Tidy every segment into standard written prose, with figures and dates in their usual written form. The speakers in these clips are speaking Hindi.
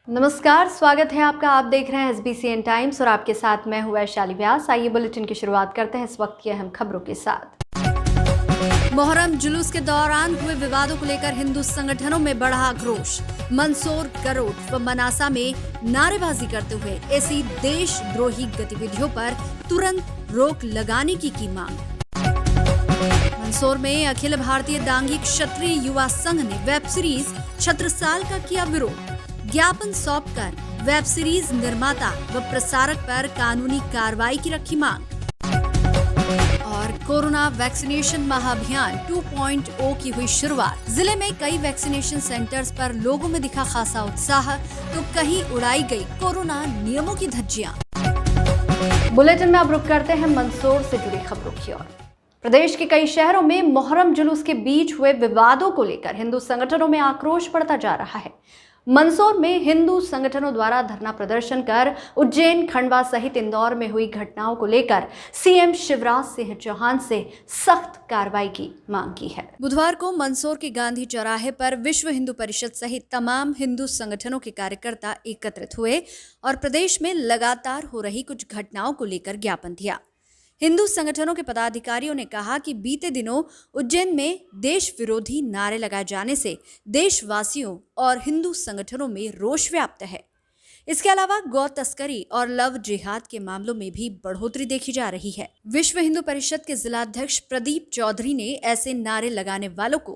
नमस्कार, स्वागत है आपका। आप देख रहे हैं SBCN टाइम्स और आपके साथ मैं हूं वैशाली व्यास। आइए बुलेटिन की शुरुआत करते हैं इस वक्त की अहम खबरों के साथ। मोहर्रम जुलूस के दौरान हुए विवादों को लेकर हिंदू संगठनों में बढ़ा आक्रोश। मंदसौर, गरोट व मनासा में नारेबाजी करते हुए ऐसी देशद्रोही गतिविधियों पर तुरंत रोक लगाने की मांग। मंदसौर में अखिल भारतीय दांगी क्षत्रिय युवा संघ ने वेब सीरीज छत्रसाल का किया विरोध। ज्ञापन सौंपकर वेब सीरीज निर्माता व प्रसारक पर कानूनी कार्रवाई की रखी मांग। और कोरोना वैक्सीनेशन महाअभियान 2.0 की हुई शुरुआत। जिले में कई वैक्सीनेशन सेंटर्स पर लोगों में दिखा खासा उत्साह, तो कहीं उड़ाई गई कोरोना नियमों की धज्जियां। बुलेटिन में अब रुक करते हैं मंदसौर से जुड़ी खबरों की ओर। प्रदेश के कई शहरों में मोहर्रम जुलूस के बीच हुए विवादों को लेकर हिंदू संगठनों में आक्रोश बढ़ता जा रहा है। मंदसौर में हिंदू संगठनों द्वारा धरना प्रदर्शन कर उज्जैन, खंडवा सहित इंदौर में हुई घटनाओं को लेकर सीएम शिवराज सिंह चौहान से सख्त कार्रवाई की मांग की है। बुधवार को मंदसौर के गांधी चौराहे पर विश्व हिंदू परिषद सहित तमाम हिंदू संगठनों के कार्यकर्ता एकत्रित हुए और प्रदेश में लगातार हो रही कुछ घटनाओं को लेकर ज्ञापन दिया। हिंदू संगठनों के पदाधिकारियों ने कहा कि बीते दिनों उज्जैन में देश विरोधी नारे लगाए जाने से देशवासियों और हिंदू संगठनों में रोष व्याप्त है। इसके अलावा गौ तस्करी और लव जिहाद के मामलों में भी बढ़ोतरी देखी जा रही है। विश्व हिंदू परिषद के जिलाध्यक्ष प्रदीप चौधरी ने ऐसे नारे लगाने वालों को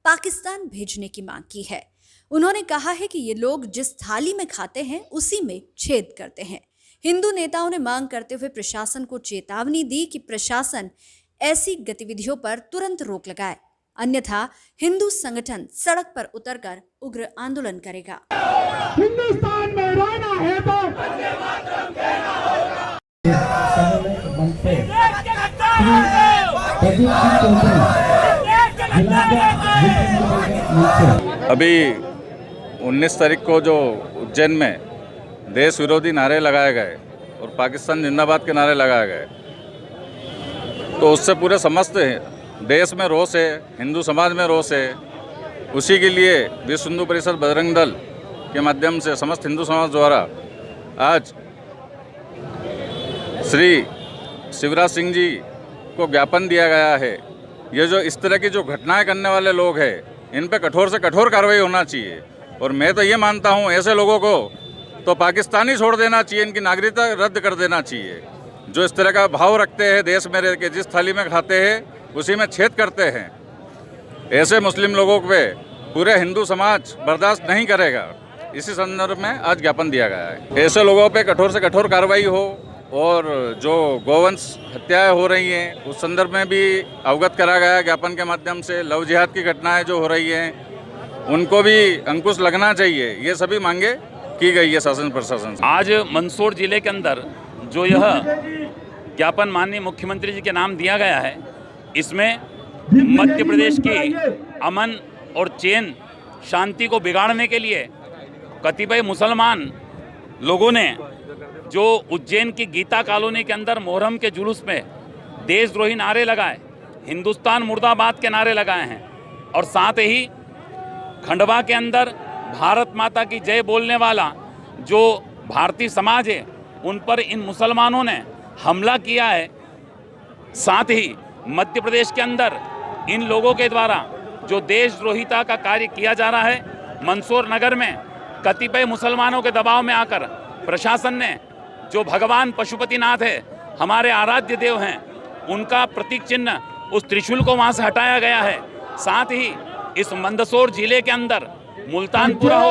पाकिस्तान भेजने की मांग की है। उन्होंने कहा है कि ये लोग जिस थाली में खाते हैं उसी में छेद करते हैं। हिंदू नेताओं ने मांग करते हुए प्रशासन को चेतावनी दी कि प्रशासन ऐसी गतिविधियों पर तुरंत रोक लगाए, अन्यथा हिंदू संगठन सड़क पर उतरकर उग्र आंदोलन करेगा। हिंदुस्तान में रहना है तो वंदे मातरम कहना होगा। अभी 19 तारीख को जो उज्जैन में देश विरोधी नारे लगाए गए और पाकिस्तान जिंदाबाद के नारे लगाए गए, तो उससे पूरे समस्त देश में रोष है, हिंदू समाज में रोष है। उसी के लिए विश्व हिंदू परिषद बजरंग दल के माध्यम से समस्त हिंदू समाज द्वारा आज श्री शिवराज सिंह जी को ज्ञापन दिया गया है। ये जो इस तरह की जो घटनाएं करने वाले लोग हैं, इन पे कठोर से कठोर कार्रवाई होना चाहिए। और मैं तो ये मानता हूँ, ऐसे लोगों को तो पाकिस्तान ही छोड़ देना चाहिए, इनकी नागरिकता रद्द कर देना चाहिए। जो इस तरह का भाव रखते हैं, देश में रह के जिस थाली में खाते हैं उसी में छेद करते हैं, ऐसे मुस्लिम लोगों पे पूरे हिंदू समाज बर्दाश्त नहीं करेगा। इसी संदर्भ में आज ज्ञापन दिया गया है। ऐसे लोगों पे कठोर से कठोर कार्रवाई हो और जो गौवंश हत्याएं हो रही हैं उस संदर्भ में भी अवगत करा गया है ज्ञापन के माध्यम से। लव जिहाद की घटनाएं जो हो रही हैं उनको भी अंकुश लगना चाहिए। ये सभी मांगे की गई है शासन प्रशासन से। आज मंदसौर जिले के अंदर जो यह ज्ञापन माननीय मुख्यमंत्री जी के नाम दिया गया है, इसमें मध्य प्रदेश की अमन और चैन शांति को बिगाड़ने के लिए कतिपय मुसलमान लोगों ने जो उज्जैन की गीता कॉलोनी के अंदर मोहर्रम के जुलूस में देशद्रोही नारे लगाए, हिंदुस्तान मुर्दाबाद के नारे लगाए हैं, और साथ ही खंडवा के अंदर भारत माता की जय बोलने वाला जो भारतीय समाज है उन पर इन मुसलमानों ने हमला किया है। साथ ही मध्य प्रदेश के अंदर इन लोगों के द्वारा जो देशद्रोहिता का कार्य किया जा रहा है, मंदसौर नगर में कतिपय मुसलमानों के दबाव में आकर प्रशासन ने जो भगवान पशुपतिनाथ है, हमारे आराध्य देव हैं, उनका प्रतीक चिन्ह उस त्रिशूल को वहाँ से हटाया गया है। साथ ही इस मंदसौर जिले के अंदर मुल्तानपुरा हो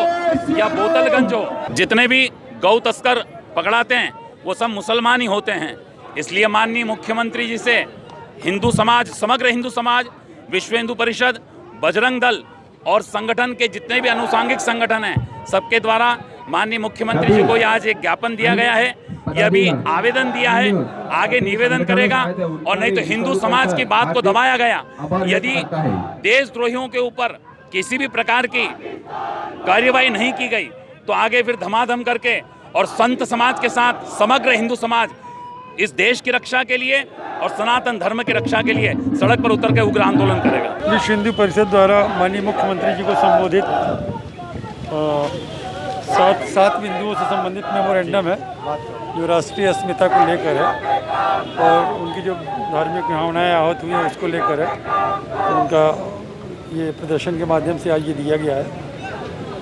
या बोतलगंज हो, जितने भी गौ तस्कर पकड़ाते हैं वो सब मुसलमान ही होते हैं। इसलिए माननीय मुख्यमंत्री जी से हिंदू समाज, समग्र हिंदू समाज, विश्व हिंदू परिषद, बजरंग दल और संगठन के जितने भी अनुसांगिक संगठन हैं, सबके द्वारा माननीय मुख्यमंत्री जी को आज एक ज्ञापन दिया गया है। यह अभी आवेदन दिया है, आगे निवेदन करेगा। और नहीं तो हिंदू समाज की बात को दबाया गया, यदि देशद्रोहियों के ऊपर किसी भी प्रकार की कार्यवाही नहीं की गई तो आगे फिर धमाधम करके और संत समाज के साथ समग्र हिंदू समाज इस देश की रक्षा के लिए और सनातन धर्म की रक्षा के लिए सड़क पर उतर के उग्र आंदोलन करेगा। विश्व हिंदू परिषद द्वारा माननीय मुख्यमंत्री जी को संबोधित सात बिंदुओं से संबंधित मेमोरेंडम है जो राष्ट्रीय अस्मिता को लेकर है और उनकी जो धार्मिक भावनाएं आहत हुई हैं उसको लेकर है। तो उनका ये प्रदर्शन के माध्यम से आज ये दिया गया है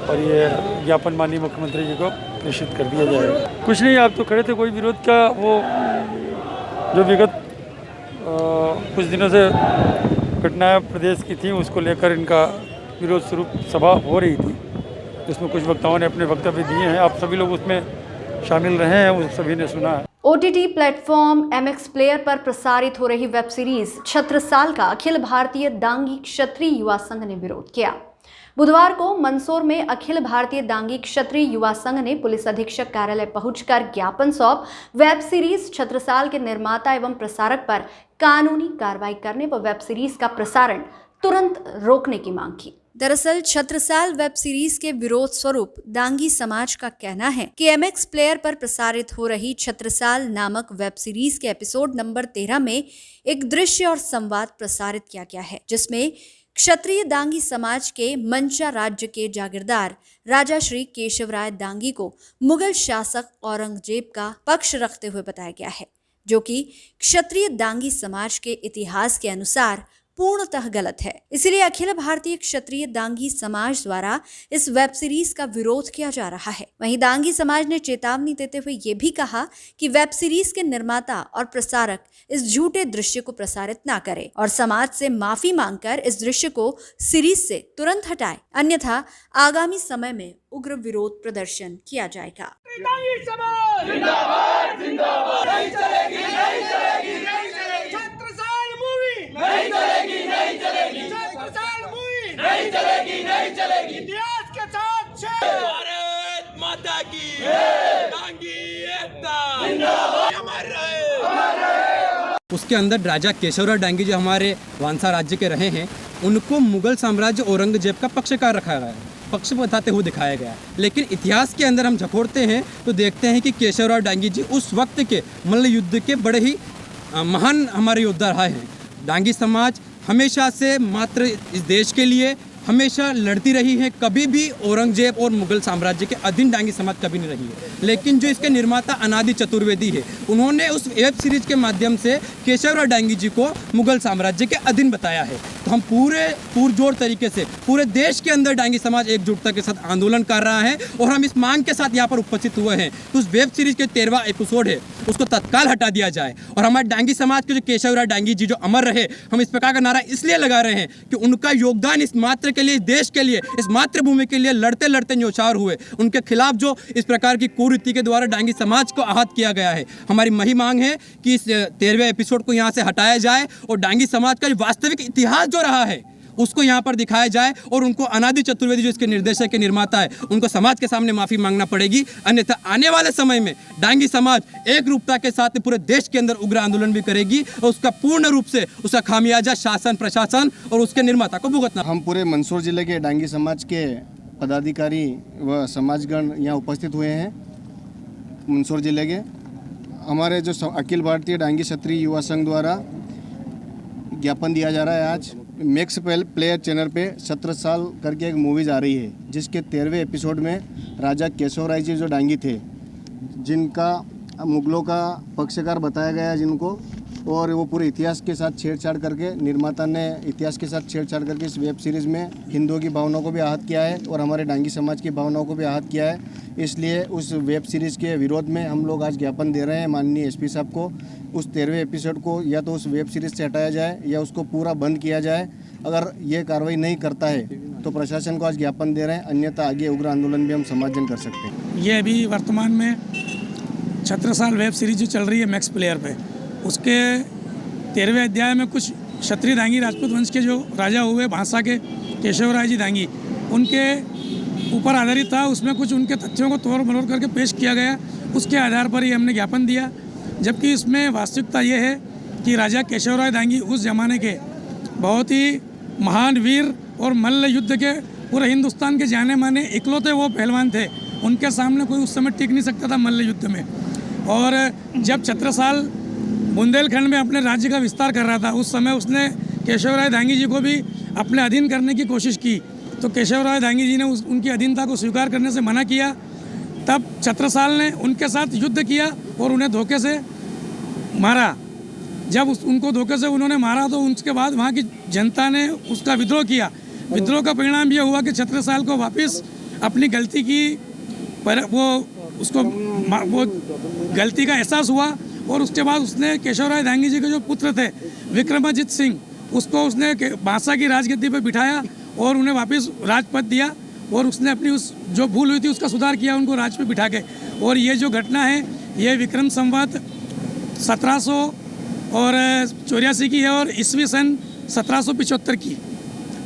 और ये ज्ञापन माननीय मुख्यमंत्री जी को प्रेषित कर दिया जाएगा। कुछ नहीं, आप तो खड़े थे, कोई विरोध का वो जो विगत कुछ दिनों से घटनाएं प्रदेश की थी उसको लेकर इनका विरोध स्वरूप सभा हो रही थी, जिसमें कुछ वक्ताओं ने अपने वक्तव्य दिए हैं। आप सभी लोग उसमें शामिल रहे हैं, उस सभी ने सुना है। OTT प्लेटफॉर्म MX प्लेयर पर प्रसारित हो रही वेब सीरीज छत्रसाल का अखिल भारतीय दांगी क्षत्रिय युवा संघ ने विरोध किया। बुधवार को मंदसौर में अखिल भारतीय दांगी क्षत्रिय युवा संघ ने पुलिस अधीक्षक कार्यालय पहुंचकर ज्ञापन सौंप वेब सीरीज छत्रसाल के निर्माता एवं प्रसारक पर कानूनी कार्रवाई करने व वेब सीरीज का प्रसारण तुरंत रोकने की मांग की। दरअसल छत्रसाल वेब सीरीज के विरोध स्वरूप दांगी समाज का कहना है कि MX प्लेयर पर प्रसारित हो रही छत्रसाल नामक वेब सीरीज के एपिसोड नंबर 13 में एक दृश्य और संवाद प्रसारित किया गया है, जिसमें क्षत्रिय दांगी समाज के मंचा राज्य के जागीरदार राजा श्री केशवराय दांगी को मुगल शासक औरंगजेब का पक्ष रखते हुए बताया गया है, जो कि क्षत्रिय दांगी समाज के इतिहास के अनुसार पूर्णतः गलत है। इसलिए अखिल भारतीय क्षत्रिय दांगी समाज द्वारा इस वेब सीरीज का विरोध किया जा रहा है। वहीं दांगी समाज ने चेतावनी देते हुए ये भी कहा कि वेब सीरीज के निर्माता और प्रसारक इस झूठे दृश्य को प्रसारित ना करे और समाज से माफी मांगकर इस दृश्य को सीरीज से तुरंत हटाए, अन्यथा आगामी समय में उग्र विरोध प्रदर्शन किया जाएगा। नहीं चलेगी, नहीं चलेगी, छत्रसाल मूवी नहीं चलेगी, नहीं चलेगी, इतिहास के साथ भारत माता की दांगी एकता जिंदाबाद, अमर रहे। उसके अंदर राजा केशवराव डांगी जो हमारे वांसा राज्य के रहे हैं, उनको मुगल साम्राज्य औरंगजेब का पक्षकार रखा गया है, पक्ष बताते हुए दिखाया गया है। लेकिन इतिहास के अंदर हम झकोड़ते हैं तो देखते हैं कि केशवराव डांगी जी उस वक्त के मल्ल युद्ध के बड़े ही महान हमारे योद्धा रहे हैं। डांगी समाज हमेशा से मात्र इस देश के लिए हमेशा लड़ती रही है, कभी भी औरंगजेब और मुगल साम्राज्य के अधीन डांगी समाज कभी नहीं रही है। लेकिन जो इसके निर्माता अनादि चतुर्वेदी है, उन्होंने उस वेब सीरीज के माध्यम से केशवराव डांगी जी को मुगल साम्राज्य के अधीन बताया है। तो हम पूरे पुरजोर तरीके से पूरे देश के अंदर डांगी समाज एकजुटता के साथ आंदोलन कर रहा है और हम इस मांग के साथ यहाँ पर उपस्थित हुए हैं तो उस वेब सीरीज के 13वां एपिसोड है उसको तत्काल हटा दिया जाए और हमारे डांगी समाज के जो केशवराव डांगी जी जो अमर रहे, हम इस प्रकार का नारा इसलिए लगा रहे हैं कि उनका योगदान इस मात्र के लिए, देश के लिए, इस मातृभूमि के लिए लड़ते लड़ते न्यौछावर हुए। उनके खिलाफ जो इस प्रकार की कुरीति के द्वारा डांगी समाज को आहत किया गया है, हमारी वही मांग है कि इस 13वें एपिसोड को यहाँ से हटाया जाए और डांगी समाज का वास्तविक इतिहास जो रहा है उसको यहाँ पर दिखाया जाए और उनको अनादि चतुर्वेदी जो इसके निर्देशक के निर्माता है उनको समाज के सामने माफ़ी मांगना पड़ेगी, अन्यथा आने वाले समय में डांगी समाज एक रूपता के साथ पूरे देश के अंदर उग्र आंदोलन भी करेगी और उसका पूर्ण रूप से उसका खामियाजा शासन प्रशासन और उसके निर्माता को भुगतना। हम पूरे मंदसौर जिले के डांगी समाज के पदाधिकारी व समाजगण यहाँ उपस्थित हुए हैं। मंदसौर जिले के हमारे जो अखिल भारतीय डांगी क्षत्रिय युवा संघ द्वारा ज्ञापन दिया जा रहा है। आज मैक्स प्लेयर चैनल पे छत्रसाल करके एक मूवीज आ रही है जिसके 13वें एपिसोड में राजा केशवराय जी जो डांगी थे, जिनका मुगलों का पक्षकार बताया गया है जिनको, और वो पूरे इतिहास के साथ छेड़छाड़ करके निर्माता ने इतिहास के साथ छेड़छाड़ करके इस वेब सीरीज़ में हिंदुओं की भावनाओं को भी आहत किया है और हमारे डांगी समाज की भावनाओं को भी आहत किया है। इसलिए उस वेब सीरीज़ के विरोध में हम लोग आज ज्ञापन दे रहे हैं माननीय SP साहब को। उस 13वें एपिसोड को या तो उस वेब सीरीज़ से हटाया जाए या उसको पूरा बंद किया जाए। अगर ये कार्रवाई नहीं करता है तो प्रशासन को आज ज्ञापन दे रहे हैं, अन्यथा आगे उग्र आंदोलन भी हम समाजजन कर सकते हैं। ये अभी वर्तमान में छत्रसाल वेब सीरीज जो चल रही है मैक्स प्लेयर पे, उसके 13वें अध्याय में कुछ क्षत्रिय दांगी राजपूत वंश के जो राजा हुए भांसा के केशवराय जी दांगी, उनके ऊपर आधारित था। उसमें कुछ उनके तथ्यों को तोड़ मरोड़ करके पेश किया गया, उसके आधार पर ही हमने ज्ञापन दिया। जबकि इसमें वास्तविकता ये है कि राजा केशवराय दांगी उस ज़माने के बहुत ही महान वीर और मल्ल युद्ध के पूरे हिंदुस्तान के जाने माने इकलौते वो पहलवान थे। उनके सामने कोई उस समय टिक नहीं सकता था मल्ल युद्ध में। और जब छत्रसाल बुंदेलखंड में अपने राज्य का विस्तार कर रहा था, उस समय उसने केशवराय दांगी जी को भी अपने अधीन करने की कोशिश की। तो केशवराय दांगी जी ने उनकी अधीनता को स्वीकार करने से मना किया तब छत्रसाल ने उनके साथ युद्ध किया और उन्हें धोखे से मारा। जब उनको धोखे से उन्होंने मारा तो उसके बाद वहाँ की जनता ने उसका विद्रोह किया। विद्रोह का परिणाम यह हुआ कि छत्रसाल को वापस अपनी गलती की वो गलती का एहसास हुआ और उसके बाद उसने केशवराय डांगी जी के जो पुत्र थे विक्रमाजीत सिंह, उसको उसने बांसा की राजगद्दी पर बिठाया और उन्हें वापस राजपद दिया और उसने अपनी उस जो भूल हुई थी उसका सुधार किया उनको राज पे बिठा के। और ये जो घटना है ये विक्रम संवत 1784 की है और ईस्वी सन 1775 की।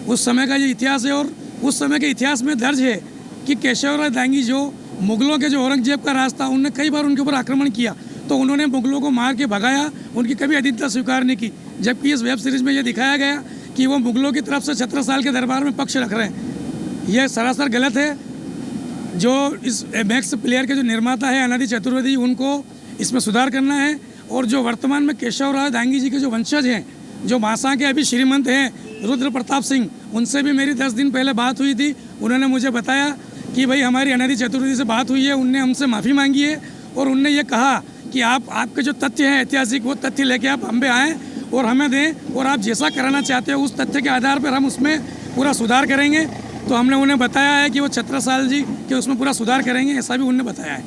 उस समय का ये इतिहास है और उस समय के इतिहास में दर्ज है कि केशवराय डांगी जो मुगलों के जो औरंगजेब का राज था उन्होंने कई बार उनके ऊपर आक्रमण किया तो उन्होंने मुगलों को मार के भगाया, उनकी कभी अधीनता स्वीकार नहीं की। जबकि इस वेब सीरीज में ये दिखाया गया कि वो मुगलों की तरफ से छत्रसाल के दरबार में पक्ष रख रहे हैं। यह सरासर गलत है। जो इस मैक्स प्लेयर के जो निर्माता है अनादि चतुर्वेदी, उनको इसमें सुधार करना है। और जो वर्तमान में केशवराय डांगी जी के जो वंशज हैं, जो भाषा के अभी श्रीमंत हैं रुद्र प्रताप सिंह, उनसे भी मेरी 10 दिन पहले बात हुई थी। उन्होंने मुझे बताया कि भाई हमारी अनादि चतुर्वेदी से बात हुई है, उनने हमसे माफ़ी मांगी है और उनने ये कहा कि आपके जो तथ्य हैं ऐतिहासिक, वो तथ्य लेके आप हम पे आएँ और हमें दें और आप जैसा कराना चाहते हो उस तथ्य के आधार पर हम उसमें पूरा सुधार करेंगे। तो हमने उन्हें बताया है कि वो छत्रसाल जी के उसमें पूरा सुधार करेंगे, ऐसा भी उन्होंने बताया है।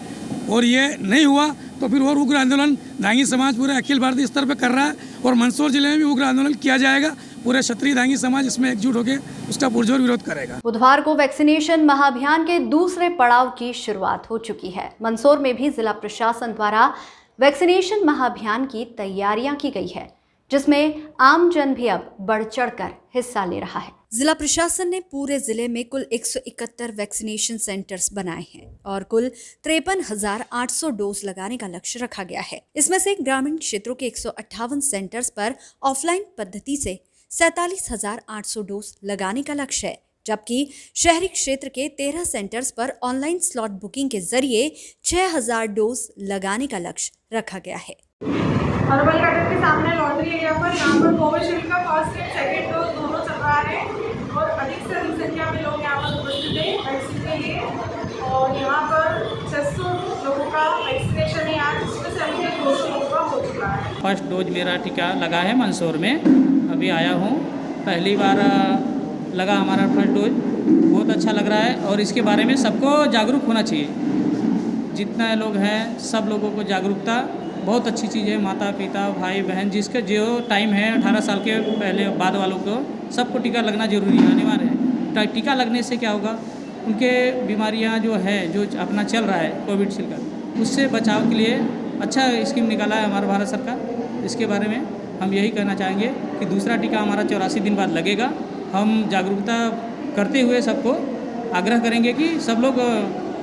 और ये नहीं हुआ तो फिर और उग्र आंदोलन डांगी समाज पूरे अखिल भारतीय स्तर पर कर रहा है और मंदसौर जिले में भी उग्र आंदोलन किया जाएगा। पूरे क्षत्रिय डांगी समाज इसमें एकजुट होकर उसका पुरजोर विरोध करेगा। बुधवार को वैक्सीनेशन महाअभियान के दूसरे पड़ाव की शुरुआत हो चुकी है। मंदसौर में भी जिला प्रशासन द्वारा वैक्सीनेशन महाअभियान की तैयारियां की गई है, जिसमें आम जन भी अब बढ़ चढ़कर हिस्सा ले रहा है। जिला प्रशासन ने पूरे जिले में कुल 171 वैक्सीनेशन सेंटर्स बनाए हैं और कुल 53,800 डोज लगाने का लक्ष्य रखा गया है। इसमें से ग्रामीण क्षेत्रों के 158 सेंटर्स पर ऑफलाइन पद्धति से 47,800 डोज लगाने का लक्ष्य है, जबकि शहरी क्षेत्र के 13 सेंटर्स पर ऑनलाइन स्लॉट बुकिंग के जरिए 6,000 डोज लगाने का लक्ष्य रखा गया है। हर्बल गार्डन के सामने लॉन्ड्री एरिया पर यहाँ पर कोविशील्ड का फर्स्ट एंड सेकेंड डोज दोनों चल रहा है और अधिक से अधिक संख्या में लोग यहाँ पर उपस्थित हैं वैक्सीन के लिए। और यहाँ पर 600 लोगों का वैक्सीनेशन है आज, जिसमें से अभी 200 लोगों का हो चुका है। फर्स्ट डोज मेरा टीका लगा है मंदसौर में, अभी आया हूँ, पहली बार लगा हमारा फर्स्ट डोज। बहुत अच्छा लग रहा है और इसके बारे में सबको जागरूक होना चाहिए। जितना लोग हैं सब लोगों को जागरूकता बहुत अच्छी चीज़ है। माता पिता भाई बहन जिसका जो टाइम है 18 साल के पहले बाद वालों को सबको टीका लगना जरूरी है, अनिवार्य है। टीका लगने से क्या होगा, उनके बीमारियां जो है जो अपना चल रहा है कोविशील्ड का, उससे बचाव के लिए अच्छा स्कीम निकाला है हमारा भारत सरकार। इसके बारे में हम यही कहना चाहेंगे कि दूसरा टीका हमारा 84 दिन बाद लगेगा। हम जागरूकता करते हुए सबको आग्रह करेंगे कि सब लोग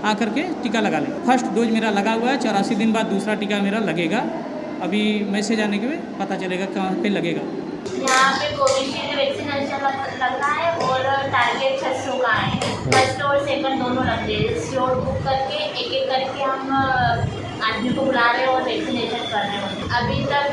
आकर के टीका लगा लें। फर्स्ट डोज मेरा लगा हुआ है, 84 दिन बाद दूसरा टीका मेरा लगेगा। अभी मैसेज आने के बाद पता चलेगा कहाँ पे लगेगा। यहाँ पे कोविशील्ड वैक्सीनेशन लगना है और टारगेट 600 का है। फर्स्ट और सेकंड दोनों लग रहे हैं। स्लॉट बुक करके एक एक करके हम आदमी को बुला रहे हैं और वैक्सीनेशन कर रहे हैं। अभी तक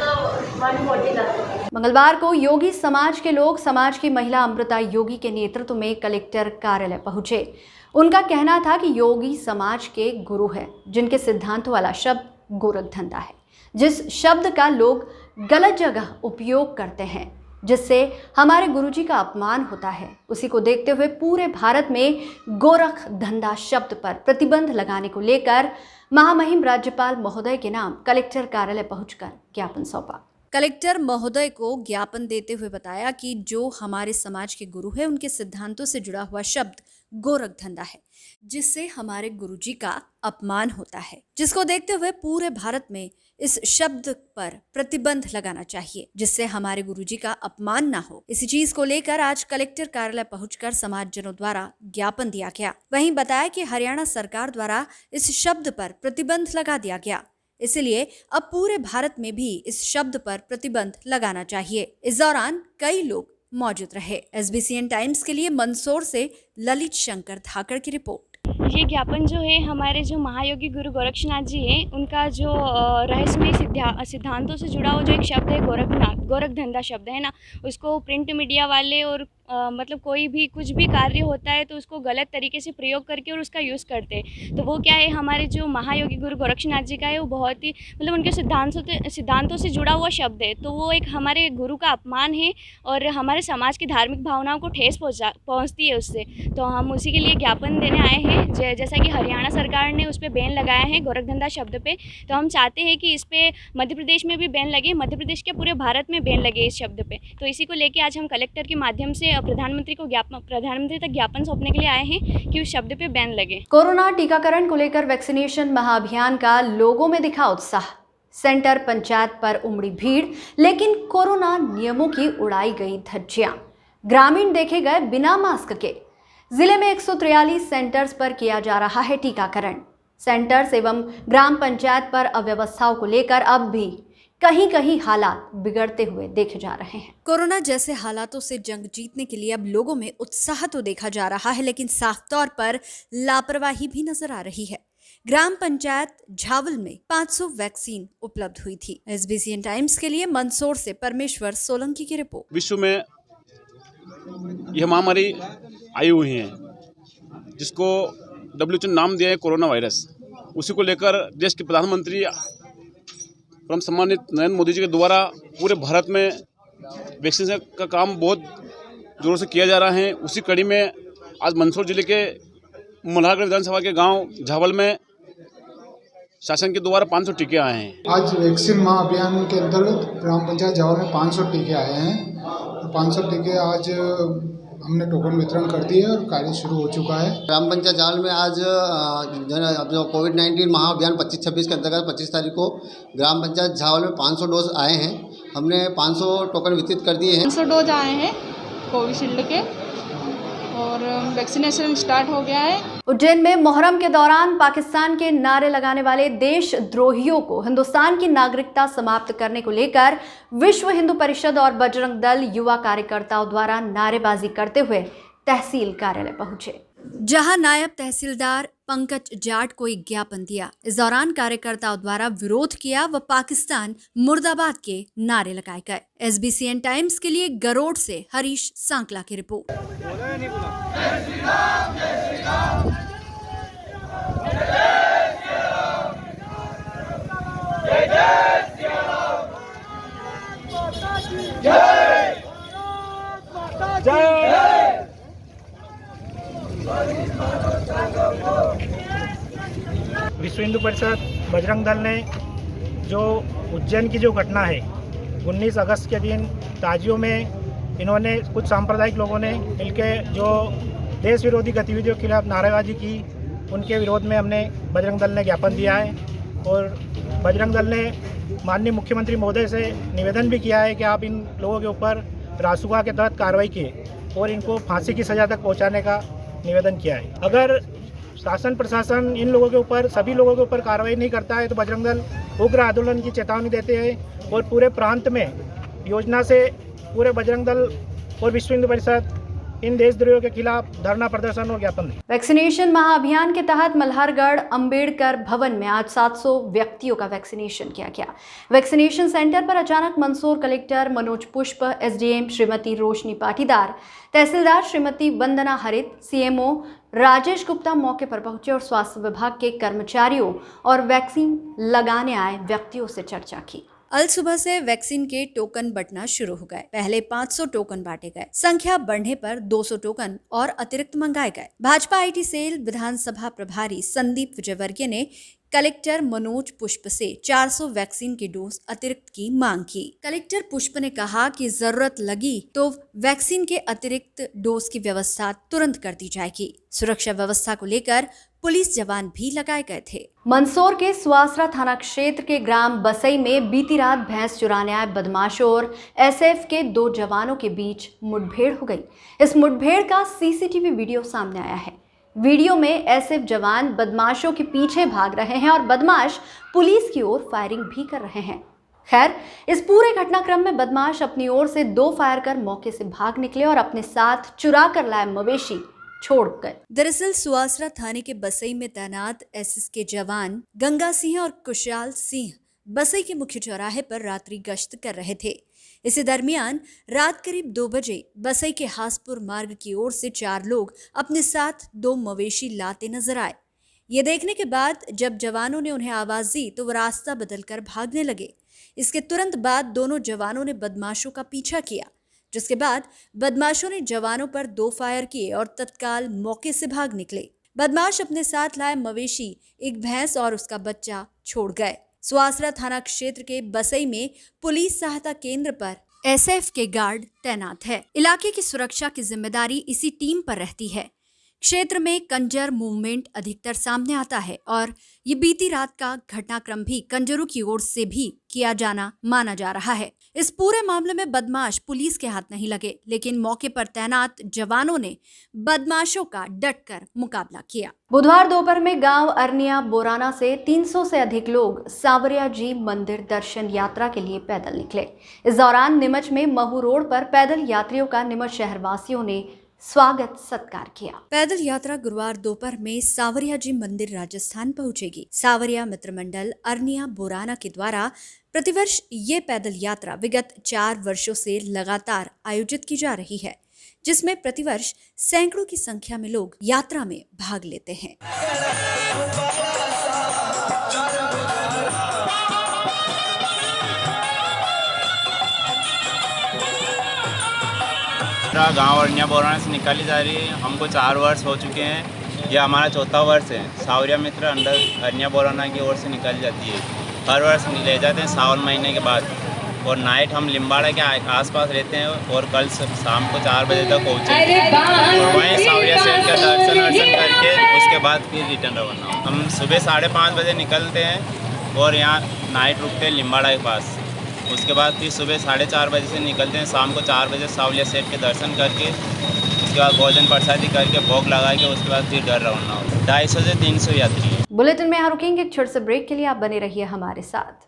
140 तक। मंगलवार को योगी समाज के लोग समाज की महिला अमृता योगी के नेतृत्व में कलेक्टर कार्यालय पहुंचे। उनका कहना था कि योगी समाज के गुरु है, जिनके सिद्धांतों वाला शब्द गोरख धंधा है, जिस शब्द का लोग गलत जगह उपयोग करते हैं, जिससे हमारे गुरुजी का अपमान होता है। उसी को देखते हुए पूरे भारत में गोरख धंधा शब्द पर प्रतिबंध लगाने को लेकर महामहिम राज्यपाल महोदय के नाम कलेक्टर कार्यालय पहुंचकर ज्ञापन सौंपा। कलेक्टर महोदय को ज्ञापन देते हुए बताया कि जो हमारे समाज के गुरु है, उनके सिद्धांतों से जुड़ा हुआ शब्द गोरख धंधा है, जिससे हमारे गुरुजी का अपमान होता है, जिसको देखते हुए पूरे भारत में इस शब्द पर प्रतिबंध लगाना चाहिए, जिससे हमारे गुरुजी का अपमान ना हो। इसी चीज को लेकर आज कलेक्टर कार्यालय पहुंचकर समाजजनों द्वारा ज्ञापन दिया गया। वहीं बताया कि हरियाणा सरकार द्वारा इस शब्द पर प्रतिबंध लगा दिया गया, इसलिए अब पूरे भारत में भी इस शब्द पर प्रतिबंध लगाना चाहिए। इस दौरान कई लोग मौजूद रहे। SBCN टाइम्स के लिए मंदसौर से ललित शंकर धाकड़ की रिपोर्ट। ये ज्ञापन जो है हमारे जो महायोगी गुरु गोरक्षनाथ जी हैं, उनका जो रहस्यमय सिद्धांतों से जुड़ा हुआ जो एक शब्द है गोरख धंधा शब्द है ना, उसको प्रिंट मीडिया वाले और मतलब कोई भी कुछ भी कार्य होता है तो उसको गलत तरीके से प्रयोग करके और उसका यूज़ करते हैं। तो वो क्या है, हमारे जो महायोगी गुरु गोरक्षनाथ जी का है वो बहुत ही मतलब उनके सिद्धांतों से जुड़ा हुआ शब्द है। तो वो एक हमारे गुरु का अपमान है और हमारे समाज की धार्मिक भावनाओं को ठेस पहुँचती है उससे। तो हम उसी के लिए ज्ञापन देने आए हैं। जैसा कि हरियाणा सरकार ने उस पर बैन लगाया है गोरखधंधा शब्द पे, तो हम चाहते हैं कि इस पे मध्य प्रदेश में भी बैन लगे, मध्य प्रदेश के पूरे भारत में बैन लगे इस शब्द पे। तो इसी को लेके आज हम कलेक्टर के माध्यम से प्रधानमंत्री तक ज्ञापन सौंपने के लिए आए हैं कि उस शब्द पे बैन लगे। कोरोना टीकाकरण को लेकर वैक्सीनेशन महाअभियान का लोगों में दिखा उत्साह। सेंटर पंचायत पर उमड़ी भीड़, लेकिन कोरोना नियमों की उड़ाई गई धज्जियां। ग्रामीण देखे गए बिना मास्क के। जिले में 143 सेंटर्स पर किया जा रहा है टीकाकरण। सेंटर्स एवं ग्राम पंचायत पर अव्यवस्थाओं को लेकर अब भी कहीं कहीं हालात बिगड़ते हुए देखे जा रहे हैं। कोरोना जैसे हालातों से जंग जीतने के लिए अब लोगों में उत्साह तो देखा जा रहा है, लेकिन साफ तौर पर लापरवाही भी नजर आ रही है। ग्राम पंचायत झावल में 500 वैक्सीन उपलब्ध हुई थी। SBCN टाइम्स के लिए मंदसौर से परमेश्वर सोलंकी की रिपोर्ट। विश्व में यह महामारी आई हुई है जिसको WHO नाम दिया है कोरोना वायरस। उसी को लेकर देश के प्रधानमंत्री परम सम्मानित नरेंद्र मोदी जी के द्वारा पूरे भारत में वैक्सीनेशन का काम बहुत जोरों से किया जा रहा है। उसी कड़ी में आज मंदसौर जिले के मल्हारगढ़ विधानसभा के गांव झावल में शासन के द्वारा 500 टीके आए हैं। आज वैक्सीन महाअभियान के अंतर्गत ग्राम पंचायत झावल में 500 टीके आए हैं। 500 टीके आज हमने टोकन वितरण कर दिए और कार्य शुरू हो चुका है। ग्राम पंचायत झावल में आज जो कोविड-19 महाअभियान 25-26 के अंतर्गत 25 तारीख को ग्राम पंचायत झावल में 500 डोज आए हैं। हमने 500 टोकन वितरित कर दिए हैं। 500 डोज आए हैं कोविशील्ड के और वैक्सीनेशन स्टार्ट हो गया है। उज्जैन में मोहर्रम के दौरान पाकिस्तान के नारे लगाने वाले देशद्रोहियों को हिंदुस्तान की नागरिकता समाप्त करने को लेकर विश्व हिंदू परिषद और बजरंग दल युवा कार्यकर्ताओं द्वारा नारेबाजी करते हुए तहसील कार्यालय पहुंचे, जहां नायब तहसीलदार पंकज जाट को एक ज्ञापन दिया। इस दौरान कार्यकर्ताओं द्वारा विरोध किया व पाकिस्तान मुर्दाबाद के नारे लगाए गए। SBCN टाइम्स के लिए गरोड से हरीश सांकला की रिपोर्ट। विश्व हिंदू परिषद बजरंग दल ने जो उज्जैन की जो घटना है 19 अगस्त के दिन ताजियों में इन्होंने कुछ सांप्रदायिक लोगों ने मिलकर जो देश विरोधी गतिविधियों के खिलाफ नारेबाजी की, उनके विरोध में हमने बजरंग दल ने ज्ञापन दिया है। और बजरंग दल ने माननीय मुख्यमंत्री महोदय से निवेदन भी किया है कि आप इन लोगों के ऊपर रासुका के तहत कार्रवाई किए और इनको फांसी की सज़ा तक पहुंचाने का निवेदन किया है। अगर शासन प्रशासन इन लोगों के ऊपर, सभी लोगों के ऊपर कार्रवाई नहीं करता है तो बजरंग दल उग्र आंदोलन की चेतावनी देते हैं और पूरे प्रांत में योजना से पूरे बजरंग दल और विश्व हिंदू परिषद इन देशद्रोहियों के खिलाफ धरना प्रदर्शन और ज्ञापन। वैक्सीनेशन महाअभियान के तहत मल्हारगढ़ अंबेडकर भवन में आज 700 व्यक्तियों का वैक्सीनेशन किया गया। वैक्सीनेशन सेंटर पर अचानक मंदसौर कलेक्टर मनोज पुष्प, SDM श्रीमती रोशनी पाटीदार, तहसीलदार श्रीमती वंदना हरित, CMO राजेश गुप्ता मौके पर पहुंचे और स्वास्थ्य विभाग के कर्मचारियों और वैक्सीन लगाने आए व्यक्तियों से चर्चा की। अल सुबह से वैक्सीन के टोकन बंटना शुरू हो गए। पहले 500 टोकन बांटे गए, संख्या बढ़ने पर 200 टोकन और अतिरिक्त मंगाए गए। भाजपा IT सेल विधानसभा प्रभारी संदीप विजयवर्गीय ने कलेक्टर मनोज पुष्प से 400 वैक्सीन के डोज अतिरिक्त की मांग की। कलेक्टर पुष्प ने कहा कि जरूरत लगी तो वैक्सीन के अतिरिक्त डोज की व्यवस्था तुरंत कर दी जाएगी। सुरक्षा व्यवस्था को लेकर पुलिस जवान भी लगाए गए थे। मंदसौर के सुवासरा थाना क्षेत्र के ग्राम बसई में बीती रात भैंस चुराने आए बदमाशों और SF के 2 जवानों के बीच मुठभेड़ हो गई। इस मुठभेड़ का CCTV वीडियो सामने आया है। वीडियो में SF जवान बदमाशों के पीछे भाग रहे हैं और बदमाश पुलिस की ओर फायरिंग भी कर रहे हैं। खैर, इस पूरे घटनाक्रम में बदमाश अपनी ओर से 2 फायर कर मौके से भाग निकले और अपने साथ चुरा कर लाए मवेशी छोड़ गए। दरअसल सुवासरा थाने के बसई में तैनात SS के जवान गंगा सिंह और कुशाल सिंह बसई के मुख्य चौराहे पर रात्रि गश्त कर रहे थे। इसी दरमियान रात करीब 2 बजे बसई के हासपुर मार्ग की ओर से 4 लोग अपने साथ 2 मवेशी लाते नजर आए। ये देखने के बाद जब जवानों ने उन्हें आवाज दी तो वो रास्ता बदलकर भागने लगे। इसके तुरंत बाद दोनों जवानों ने बदमाशों का पीछा किया, जिसके बाद बदमाशों ने जवानों पर 2 फायर किए और तत्काल मौके से भाग निकले। बदमाश अपने साथ लाए मवेशी, एक भैंस और उसका बच्चा छोड़ गए। सुवासरा थाना क्षेत्र के बसई में पुलिस सहायता केंद्र पर एसएफ के गार्ड तैनात है। इलाके की सुरक्षा की जिम्मेदारी इसी टीम पर रहती है। क्षेत्र में कंजर मूवमेंट अधिकतर सामने आता है और ये बीती रात का घटनाक्रम भी कंजरों की ओर से भी किया जाना माना जा रहा है। इस पूरे मामले में बदमाश पुलिस के हाथ नहीं लगे, लेकिन मौके पर तैनात जवानों ने बदमाशों का डटकर मुकाबला किया। बुधवार दोपहर में गांव अरनिया बोराना से 300 से अधिक लोग सांवरिया जी मंदिर दर्शन यात्रा के लिए पैदल निकले। इस दौरान नीमच में महू रोड पर पैदल यात्रियों का नीमच शहरवासियों ने स्वागत सत्कार किया। पैदल यात्रा गुरुवार दोपहर में सांवरिया जी मंदिर राजस्थान पहुंचेगी। सांवरिया मित्र मंडल अरनिया बोराना के द्वारा प्रतिवर्ष ये पैदल यात्रा विगत 4 वर्षों से लगातार आयोजित की जा रही है, जिसमें प्रतिवर्ष सैकड़ों की संख्या में लोग यात्रा में भाग लेते हैं। गांव अरनिया बोराना से निकाली जा रही है। हमको 4 वर्ष हो चुके हैं, यह हमारा 4था वर्ष है। सांवरिया मित्र अंडर अरनिया बोराना की ओर से निकाली जाती है। हर वर्ष ले जाते हैं सावन महीने के बाद, और नाइट हम लिम्बाड़ा के आसपास रहते हैं और कल शाम को 4 बजे तक पहुँचे और वहीं सांवरिया सेठ का दर्शन करके उसके बाद फिर रिटर्न रवाना। हम सुबह 5:30 बजे निकलते हैं और यहाँ नाइट रुकते हैं लिम्बाड़ा के पास। उसके बाद फिर सुबह 4:30 बजे से निकलते हैं, शाम को 4 बजे सांवरिया सेठ के दर्शन करके उसके बाद भोजन प्रसादी करके भोग लगा के उसके बाद फिर घर रवाना हो। 250 से 300 यात्री। बुलेटिन में यहाँ रुकेंगे एक छोटे से ब्रेक के लिए, आप बने रहिए हमारे साथ।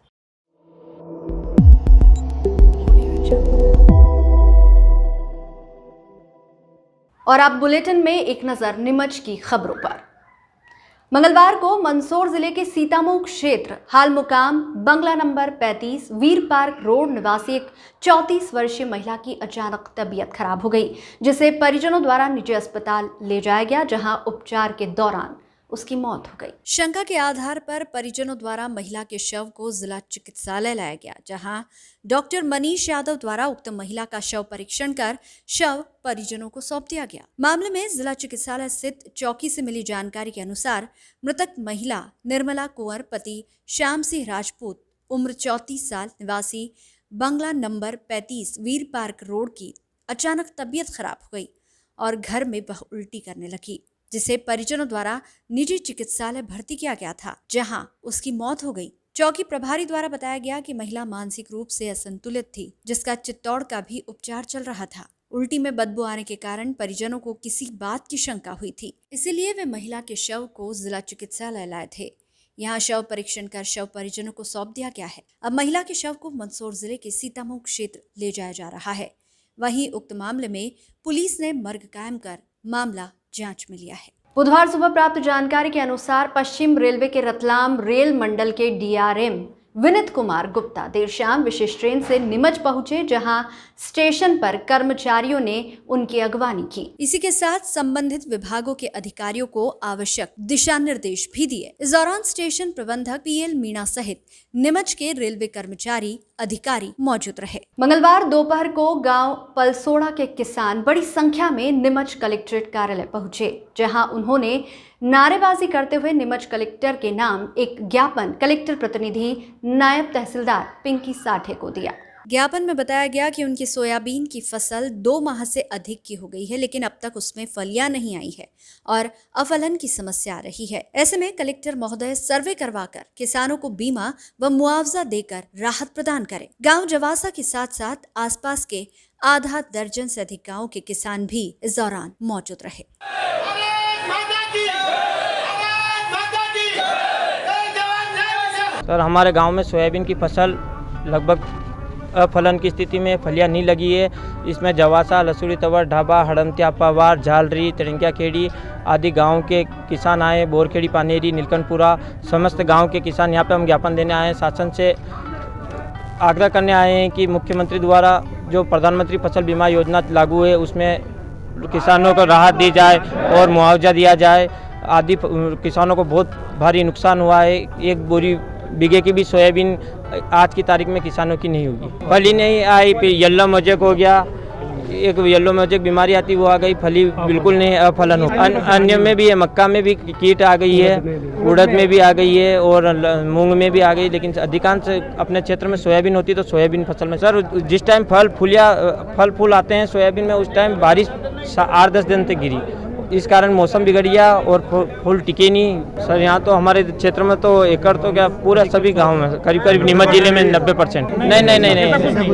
और अब बुलेटिन में एक नजर नीमच की खबरों पर। मंगलवार को मंदसौर जिले के सीतामऊ क्षेत्र हाल मुकाम बंगला नंबर 35 वीर पार्क रोड निवासी एक 34 वर्षीय महिला की अचानक तबीयत खराब हो गई, जिसे परिजनों द्वारा निजी अस्पताल ले जाया गया, जहां उपचार के दौरान उसकी मौत हो गई। शंका के आधार पर परिजनों द्वारा महिला के शव को जिला चिकित्सालय लाया गया, जहां डॉक्टर मनीष यादव द्वारा उक्त महिला का शव परीक्षण कर शव परिजनों को सौंप दिया गया। मामले में जिला चिकित्सालय स्थित चौकी से मिली जानकारी के अनुसार मृतक महिला निर्मला कुंवर पति श्याम सिंह राजपूत उम्र 34 साल निवासी बंगला नंबर 35 वीर पार्क रोड की अचानक तबीयत खराब हो गई और घर में वह उल्टी करने लगी, जिसे परिजनों द्वारा निजी चिकित्सालय भर्ती किया गया था, जहां उसकी मौत हो गई। चौकी प्रभारी द्वारा बताया गया कि महिला मानसिक रूप से असंतुलित थी, जिसका चित्तौड़ का भी उपचार चल रहा था। उल्टी में बदबू आने के कारण परिजनों को किसी बात की शंका हुई थी, इसीलिए वे महिला के शव को जिला चिकित्सालय लाए थे। यहाँ शव परीक्षण कर शव परिजनों को सौंप दिया गया है। अब महिला के शव को मंदसौर जिले के सीतामऊ क्षेत्र ले जाया जा रहा है। वहीं उक्त मामले में पुलिस ने मर्ग कायम कर मामला जांच में लिया है। बुधवार सुबह प्राप्त जानकारी के अनुसार पश्चिम रेलवे के रतलाम रेल मंडल के डीआरएम विनीत कुमार गुप्ता देर शाम विशेष ट्रेन से नीमच पहुंचे, जहां स्टेशन पर कर्मचारियों ने उनकी अगवानी की। इसी के साथ संबंधित विभागों के अधिकारियों को आवश्यक दिशा निर्देश भी दिए। इस दौरान स्टेशन प्रबंधक पीएल मीणा सहित नीमच के रेलवे कर्मचारी अधिकारी मौजूद रहे। मंगलवार दोपहर को गांव पलसोड़ा के किसान बड़ी संख्या में नीमच कलेक्ट्रेट कार्यालय पहुंचे, जहां उन्होंने नारेबाजी करते हुए नीमच कलेक्टर के नाम एक ज्ञापन कलेक्टर प्रतिनिधि नायब तहसीलदार पिंकी साठे को दिया। ज्ञापन में बताया गया कि उनकी सोयाबीन की फसल 2 माह से अधिक की हो गई है, लेकिन अब तक उसमें फलियां नहीं आई है और अफलन की समस्या आ रही है। ऐसे में कलेक्टर महोदय सर्वे करवाकर किसानों को बीमा व मुआवजा देकर राहत प्रदान करें। गांव जवासा के साथ साथ आसपास के आधा दर्जन से अधिक गाँव के किसान भी इस दौरान मौजूद रहे। सर, हमारे गांव में सोयाबीन की फसल लगभग अफलन की स्थिति में, फलियां नहीं लगी है। इसमें जवासा, लसूड़ी तवर, ढाबा, हड़मतिया, पवार, झालरी, तिरंगिया खेड़ी आदि गांव के किसान आए। बोरखेड़ी, पानेरी, नीलकंठपुरा समस्त गांव के किसान यहाँ पे हम ज्ञापन देने आए हैं शासन से। आग्रह करने आए हैं कि मुख्यमंत्री द्वारा जो प्रधानमंत्री फसल बीमा योजना लागू है उसमें किसानों को राहत दी जाए और मुआवजा दिया जाए। आदि किसानों को बहुत भारी नुकसान हुआ है। एक बोरी बीघे की भी सोयाबीन आज की तारीख में किसानों की नहीं होगी। फली नहीं आई, फिर येलो मोजेक हो गया, एक येलो मोजेक बीमारी आती वो आ गई, फली बिल्कुल नहीं अफलन हो। अन्य में भी है, मक्का में भी कीट आ गई है, उड़द में भी आ गई है और मूंग में भी आ गई। लेकिन अधिकांश अपने क्षेत्र में सोयाबीन होती है तो सोयाबीन फसल में सर जिस टाइम फल फूल आते हैं सोयाबीन में उस टाइम बारिश 8-10 दिन तक गिरी, इस कारण मौसम बिगड़ गया और फूल टिके नहीं। सर यहाँ तो हमारे क्षेत्र में तो एकड़ तो क्या पूरा सभी गांव में करीब करीब नीमच जिले में 90%। नहीं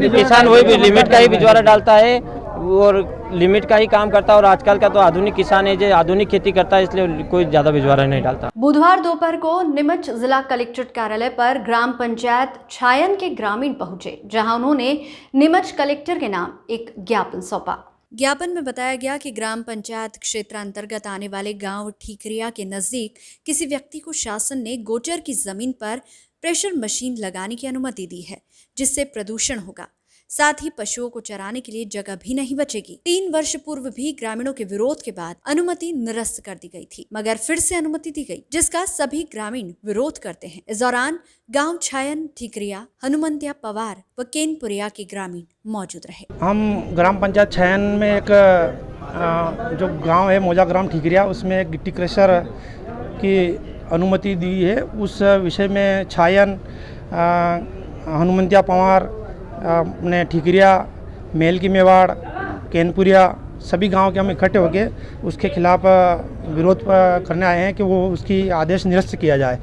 किसान वही भी लिमिट का ही बिजवारा डालता है और लिमिट का ही काम करता है। और आजकल का तो आधुनिक किसान है जो आधुनिक खेती करता है, इसलिए कोई ज्यादा बिजवारा नहीं डालता। बुधवार दोपहर को नीमच जिला कलेक्ट्रेट कार्यालय पर ग्राम पंचायत छायन के ग्रामीण पहुंचे, जहां उन्होंने नीमच कलेक्टर के नाम एक ज्ञापन सौंपा। ज्ञापन में बताया गया कि ग्राम पंचायत क्षेत्र अंतर्गत आने वाले गांव ठीकरिया के नजदीक किसी व्यक्ति को शासन ने गोचर की जमीन पर प्रेशर मशीन लगाने की अनुमति दी है, जिससे प्रदूषण होगा। साथ ही पशुओं को चराने के लिए जगह भी नहीं बचेगी। 3 वर्ष पूर्व भी ग्रामीणों के विरोध के बाद अनुमति निरस्त कर दी गई थी, मगर फिर से अनुमति दी गई, जिसका सभी ग्रामीण विरोध करते हैं। इस दौरान गांव छायन, ठीकरिया, हनुमंतिया पवार व केनपुरिया के ग्रामीण मौजूद रहे। हम ग्राम पंचायत छायन में एक जो गांव है मौजा ग्राम ठीकरिया, उसमें एक गिट्टी क्रशर की अनुमति दी है। उस विषय में छायन, हनुमंतिया पवार, अपने ठीकरिया, मेल की मेवाड़, केनपुरिया सभी गांव के हम इकट्ठे होकर उसके खिलाफ विरोध करने आए हैं कि वो उसकी आदेश निरस्त किया जाए।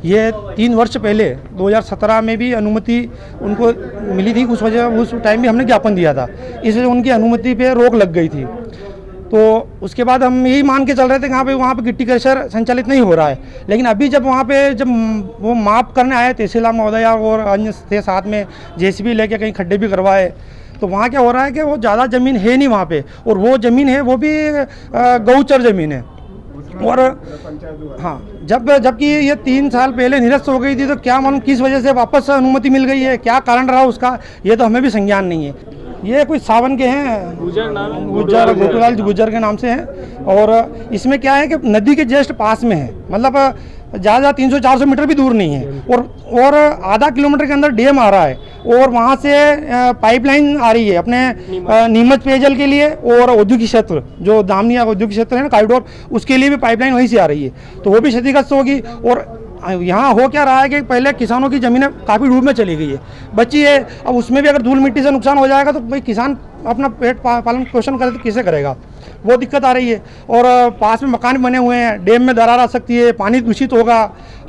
ये 3 वर्ष पहले 2017 में भी अनुमति उनको मिली थी, उस टाइम भी हमने ज्ञापन दिया था, इसलिए उनकी अनुमति पे रोक लग गई थी। तो उसके बाद हम यही मान के चल रहे थे कि वहाँ पे गिट्टी क्रशर संचालित नहीं हो रहा है। लेकिन अभी जब वो माप करने आए तहसीलदार महोदय और अन्य थे, साथ में जेसीबी लेके कहीं खड्डे भी करवाए, तो वहाँ क्या हो रहा है कि वो ज़्यादा ज़मीन है नहीं वहाँ पे, और वो ज़मीन है वो भी गौचर ज़मीन है। और हाँ, जबकि ये 3 साल पहले निरस्त हो गई थी, तो क्या मालूम किस वजह से वापस अनुमति मिल गई है, क्या कारण रहा उसका, ये तो हमें भी संज्ञान नहीं है। ये कुछ सावन के हैं, गुज्जर गोपीलाल गुज्जर के नाम से हैं। और इसमें क्या है कि नदी के जस्ट पास में है, मतलब ज़्यादा 300-400 मीटर भी दूर नहीं है, और आधा किलोमीटर के अंदर डैम आ रहा है, और वहाँ से पाइपलाइन आ रही है अपने नीमच पेयजल के लिए, और औद्योगिक क्षेत्र जो दामनी औद्योगिक क्षेत्र है ना, कॉरिडोर, उसके लिए भी पाइपलाइन वहीं से आ रही है, तो वो भी क्षतिग्रस्त होगी। और यहाँ हो क्या रहा है कि पहले किसानों की ज़मीनें काफ़ी डूब में चली गई है, बची है। अब उसमें भी अगर धूल मिट्टी से नुकसान हो जाएगा तो भाई किसान अपना पेट पालन पोषण करे तो किसे करेगा, वो दिक्कत आ रही है। और पास में मकान बने हुए हैं, डैम में दरार आ सकती है, पानी दूषित होगा,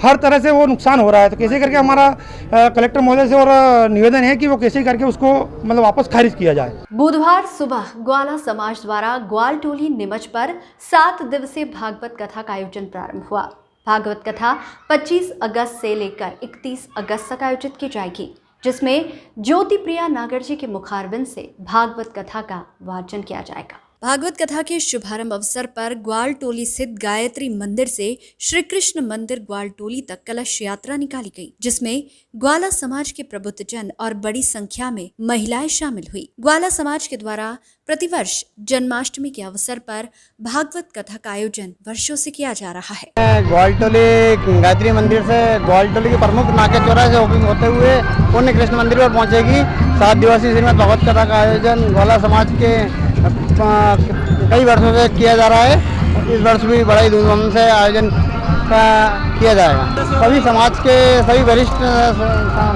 हर तरह से वो नुकसान हो रहा है। तो कैसे करके हमारा कलेक्टर महोदय से और निवेदन है कि वो कैसे करके उसको मतलब वापस खारिज किया जाए। बुधवार सुबह ग्वाला समाज द्वारा ग्वाल टोली नीमच पर 7 दिवसीय भागवत कथा का आयोजन प्रारंभ हुआ। भागवत कथा 25 अगस्त से लेकर 31 अगस्त तक आयोजित की जाएगी, जिसमें ज्योति प्रिया नागर जी के मुखारबिंद से भागवत कथा का वाचन किया जाएगा। भागवत कथा के शुभारंभ अवसर पर ग्वाल टोली स्थित गायत्री मंदिर से श्री कृष्ण मंदिर ग्वाल टोली तक कलश यात्रा निकाली गई, जिसमें ग्वाला समाज के प्रबुद्धजन और बड़ी संख्या में महिलाएं शामिल हुई। ग्वाला समाज के द्वारा प्रतिवर्ष जन्माष्टमी के अवसर पर भागवत कथा का आयोजन वर्षों से किया जा रहा है। ग्वाल टोली गायत्री मंदिर से ग्वाल टोली के प्रमुख नाके चौराहे से होते हुए पुण्य कृष्ण मंदिर पर पहुंचेगी। 7 दिवसीय श्रीमद् भागवत कथा का आयोजन ग्वाला समाज के कई वर्षों से किया जा रहा है। इस वर्ष भी बड़ा ही धूमधाम से आयोजन किया जाएगा। सभी समाज के सभी वरिष्ठ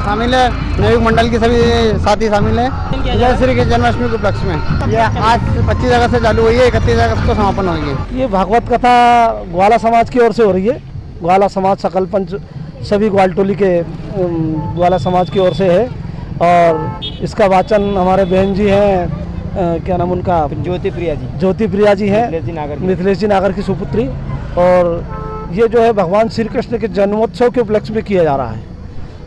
शामिल है, नवयुग मंडल के सभी साथी शामिल हैं। जय श्री कृष्ण जन्माष्टमी के उपलक्ष्य में यह आज 25 अगस्त से चालू हुई है, 31 अगस्त को समापन होगी। ये भागवत कथा ग्वाला समाज की ओर से हो रही है। ग्वाला समाज सकल पंच सभी ग्वाल टोली के ग्वाला समाज की ओर से है, और इसका वाचन हमारे बहन जी हैं, क्या नाम उनका, ज्योति प्रिया जी हैं, मिथिलेश जी नागर की सुपुत्री। और ये जो है भगवान श्री कृष्ण के जन्मोत्सव के उपलक्ष्य में किया जा रहा है।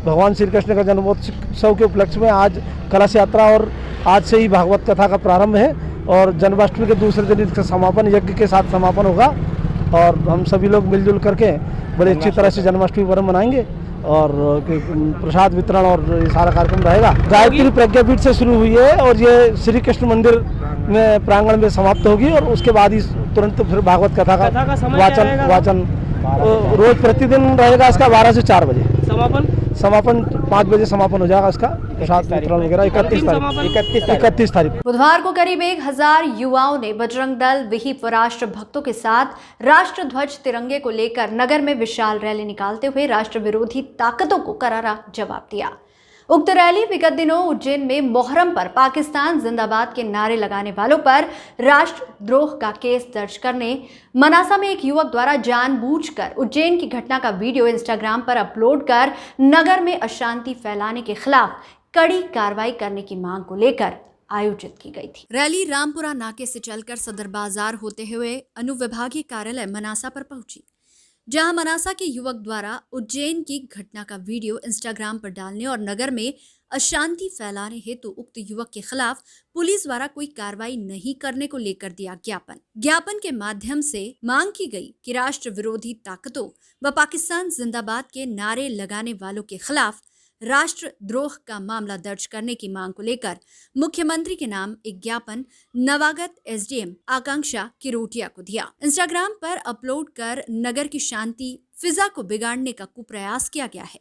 भगवान श्री कृष्ण का जन्मोत्सव के उपलक्ष्य में आज कलश यात्रा और आज से ही भागवत कथा का प्रारंभ है, और जन्माष्टमी के दूसरे दिन इसका समापन यज्ञ के साथ समापन होगा। और हम सभी लोग मिलजुल करके बड़े अच्छी तरह से जन्माष्टमी पर्व मनाएंगे, और प्रसाद वितरण और ये सारा कार्यक्रम रहेगा। गायत्री प्रज्ञापीठ से शुरू हुई है और ये श्री कृष्ण मंदिर में प्रांगण में समाप्त होगी और उसके बाद ही तुरंत फिर भागवत कथा का वाचन रोज प्रतिदिन रहेगा इसका 12 से 4 बजे। समापन 5 बजे समापन हो जाएगा इसका प्रसाद वितरण वगैरह 31 तारीख। बुधवार को करीब 1000 युवाओं ने बजरंग दल विहिप व राष्ट्र भक्तों के साथ राष्ट्र ध्वज तिरंगे को लेकर नगर में विशाल रैली निकालते हुए राष्ट्र विरोधी ताकतों को करारा जवाब दिया। उक्त रैली विगत दिनों उज्जैन में मोहर्रम पर पाकिस्तान जिंदाबाद के नारे लगाने वालों पर राष्ट्रद्रोह का केस दर्ज करने, मनासा में एक युवक द्वारा जानबूझकर उज्जैन की घटना का वीडियो इंस्टाग्राम पर अपलोड कर नगर में अशांति फैलाने के खिलाफ कड़ी कार्रवाई करने की मांग को लेकर आयोजित की गई थी। रैली रामपुरा नाके से चलकर सदर बाजार होते हुए अनुविभागीय कार्यालय मनासा पर पहुंची, जहां मनासा के युवक द्वारा उज्जैन की घटना का वीडियो इंस्टाग्राम पर डालने और नगर में अशांति फैलाने हेतु उक्त युवक के खिलाफ पुलिस द्वारा कोई कार्रवाई नहीं करने को लेकर दिया ज्ञापन के माध्यम से मांग की गई कि राष्ट्र विरोधी ताकतों व पाकिस्तान जिंदाबाद के नारे लगाने वालों के खिलाफ राष्ट्रद्रोह का मामला दर्ज करने की मांग को लेकर मुख्यमंत्री के नाम एक ज्ञापन नवागत एसडीएम आकांक्षा किरोटिया को दिया। इंस्टाग्राम पर अपलोड कर नगर की शांति फिजा को बिगाड़ने का कुप्रयास किया गया है,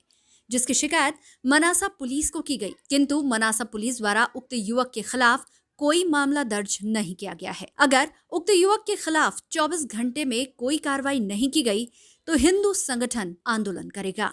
जिसकी शिकायत मनासा पुलिस को की गई, किंतु मनासा पुलिस द्वारा उक्त युवक के खिलाफ कोई मामला दर्ज नहीं किया गया है। अगर उक्त युवक के खिलाफ 24 घंटे में कोई कार्रवाई नहीं की गई तो हिंदू संगठन आंदोलन करेगा।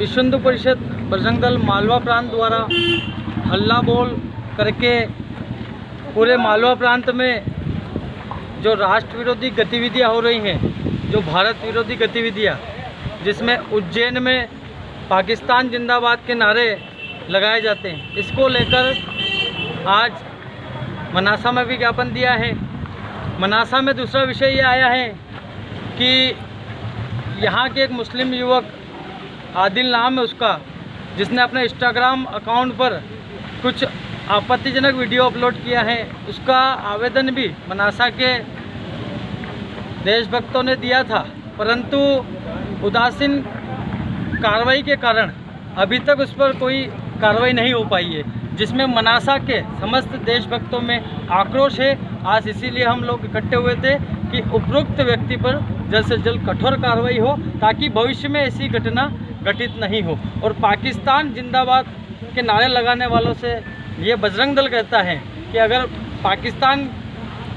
विश्व हिंदू परिषद बजरंग दल मालवा प्रांत द्वारा हल्ला बोल करके पूरे मालवा प्रांत में जो राष्ट्र विरोधी गतिविधियां हो रही हैं, जो भारत विरोधी गतिविधियां, जिसमें उज्जैन में पाकिस्तान जिंदाबाद के नारे लगाए जाते हैं, इसको लेकर आज मनासा में भी ज्ञापन दिया है। मनासा में दूसरा विषय ये आया है कि यहाँ के एक मुस्लिम युवक आदिल नाम है उसका, जिसने अपने इंस्टाग्राम अकाउंट पर कुछ आपत्तिजनक वीडियो अपलोड किया है, उसका आवेदन भी मनासा के देशभक्तों ने दिया था, परंतु उदासीन कार्रवाई के कारण अभी तक उस पर कोई कार्रवाई नहीं हो पाई है, जिसमें मनासा के समस्त देशभक्तों में आक्रोश है। आज इसीलिए हम लोग इकट्ठे हुए थे कि उपरोक्त व्यक्ति पर जल्द से जल्द कठोर कार्रवाई हो, ताकि भविष्य में ऐसी घटना घटित नहीं हो। और पाकिस्तान जिंदाबाद के नारे लगाने वालों से ये बजरंग दल कहता है कि अगर पाकिस्तान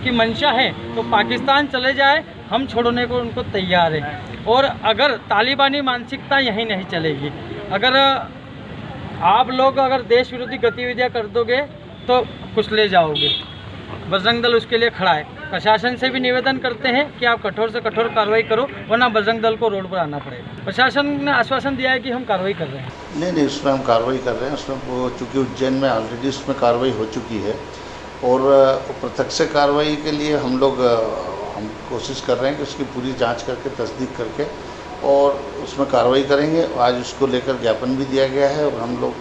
की मंशा है तो पाकिस्तान चले जाए, हम छोड़ने को उनको तैयार है। और अगर तालिबानी मानसिकता यहीं नहीं चलेगी, अगर आप लोग अगर देश विरोधी गतिविधियां कर दोगे तो कुछ ले जाओगे। बजरंग दल उसके लिए खड़ा है। प्रशासन से भी निवेदन करते हैं कि आप कठोर से कठोर कार्रवाई करो, वरना बजरंग दल को रोड पर आना पड़ेगा। प्रशासन ने आश्वासन दिया है कि हम कार्रवाई कर रहे हैं। नहीं, उसमें हम कार्रवाई कर रहे हैं। उसमें चूँकि उज्जैन में ऑलरेडी उसमें कार्रवाई हो चुकी है और प्रत्यक्ष कार्रवाई के लिए हम कोशिश कर रहे हैं कि उसकी पूरी जाँच करके तस्दीक करके और उसमें कार्रवाई करेंगे। आज उसको लेकर ज्ञापन भी दिया गया है और हम लोग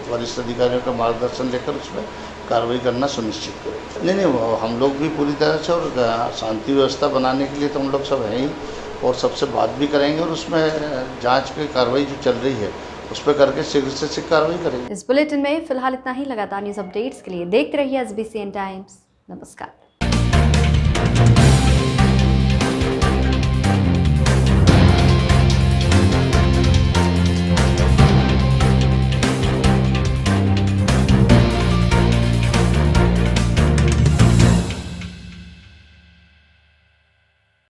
वरिष्ठ अधिकारियों का मार्गदर्शन लेकर उसमें कार्रवाई करना सुनिश्चित करें। नहीं, हम लोग भी पूरी तरह से और शांति व्यवस्था बनाने के लिए तो हम लोग सब हैं ही, और सबसे बात भी करेंगे और उसमें जांच की कार्रवाई जो चल रही है उस पर करके शीघ्र से शीघ्र कार्रवाई करेंगे। इस बुलेटिन में फिलहाल इतना ही। लगातार न्यूज़ अपडेट्स के लिए देखते रहिए SBCN टाइम्स। नमस्कार।